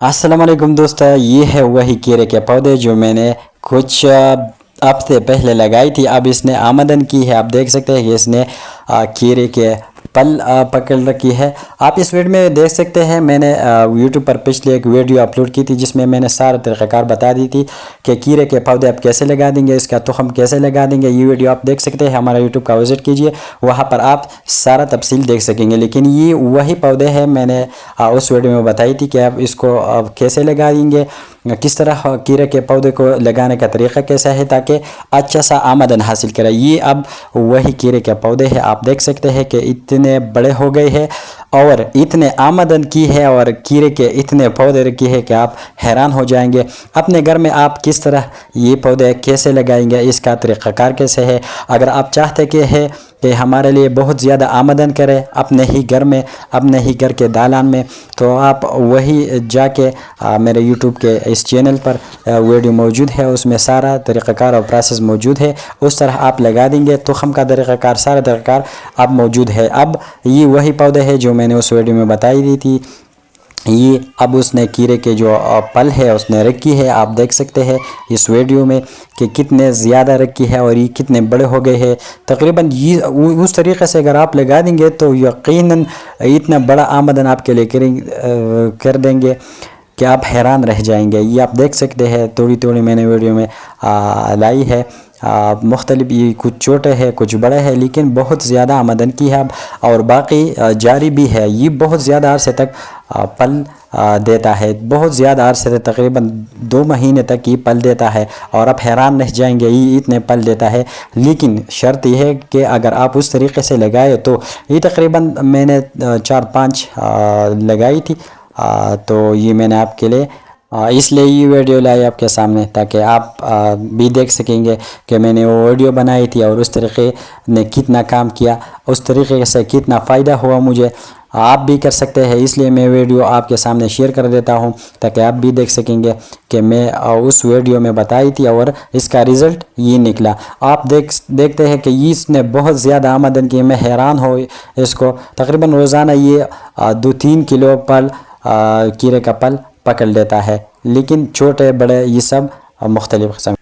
अस्सलाम वालेकुम दोस्तों, ये है वही कीड़े के पौधे जो मैंने कुछ हफ्ते पहले लगाई थी। अब इसने आमदन की है। आप देख सकते हैं कि इसने कीड़े के पल पकड़ रखी है। आप इस वीडियो में देख सकते हैं, मैंने यूट्यूब पर पिछले एक वीडियो अपलोड की थी जिसमें मैंने सारा तरीक़ाकार बता दी थी कि कीड़े के पौधे आप कैसे लगा देंगे, इसका तुखम कैसे लगा देंगे। ये वीडियो आप देख सकते हैं, हमारा यूट्यूब का विज़िट कीजिए, वहाँ पर आप सारा तफसील देख सकेंगे। लेकिन ये वही पौधे हैं, मैंने उस वीडियो में बताई थी कि आप इसको कैसे लगाएंगे, किस तरह कीड़े के पौधे को लगाने का तरीक़ा कैसा है ताकि अच्छा सा आमदन हासिल करें। ये अब वही कीड़े के पौधे हैं। आप देख सकते हैं कि इतने बड़े हो गए हैं और इतने आमदन की है और कीड़े के इतने पौधे रखे हैं कि आप हैरान हो जाएंगे। अपने घर में आप किस तरह ये पौधे कैसे लगाएंगे, इसका तरीक़ाकार कैसे है। अगर आप चाहते कि हमारे लिए बहुत ज़्यादा आमदन करें अपने ही घर में, अपने ही घर के दालान में, तो आप वही जाके मेरे यूट्यूब के इस चैनल पर वीडियो मौजूद है, उसमें सारा तरीक़ाकार और प्रोसेस मौजूद है। उस तरह आप लगा देंगे, तुखम का तरीक़ाकार सारा तरीक़ाकार अब मौजूद है। अब ये वही पौधे हैं जो मैंने उस वीडियो में बताई दी थी। ये अब उसने कीड़े के जो पल है उसने रखी है। आप देख सकते हैं इस वीडियो में कि कितने ज़्यादा रखी है और ये कितने बड़े हो गए हैं। तकरीबन ये उस तरीक़े से अगर आप लगा देंगे तो यकीनन इतना बड़ा आमदन आपके लिए कर देंगे कि आप हैरान रह जाएंगे। ये आप देख सकते हैं, थोड़ी थोड़ी मैंने वीडियो में लाई है। मुख्तलिफ, ये कुछ छोटे हैं कुछ बड़े हैं, लेकिन बहुत ज़्यादा आमदन की है। और बाकी जारी भी है। ये बहुत ज़्यादा अरसे तक पल देता है, बहुत ज़्यादा अरसे तक, तकरीबन 2 महीने तक ये पल देता है और आप हैरान रह जाएंगे ये इतने पल देता है। लेकिन शर्त यह है कि अगर आप उस तरीके से लगाए तो ये तकरीबन मैंने 4-5 लगाई थी। तो ये मैंने आपके लिए इसलिए ये वीडियो लाई आपके सामने ताकि आप भी देख सकेंगे कि मैंने वो वीडियो बनाई थी और उस तरीके ने कितना काम किया, उस तरीके से कितना फ़ायदा हुआ मुझे। आप भी कर सकते हैं, इसलिए मैं वीडियो आपके सामने शेयर कर देता हूं ताकि आप भी देख सकेंगे कि मैं उस वीडियो में बताई थी और इसका रिज़ल्ट ये निकला। आप देखते हैं कि इसने बहुत ज़्यादा आमदन की। मैं हैरान हो इसको, तकरीबन रोज़ाना ये 2-3 किलो पल कीड़े का पल पकड़ लेता है। लेकिन छोटे बड़े ये सब मुख्तलिफ किस्म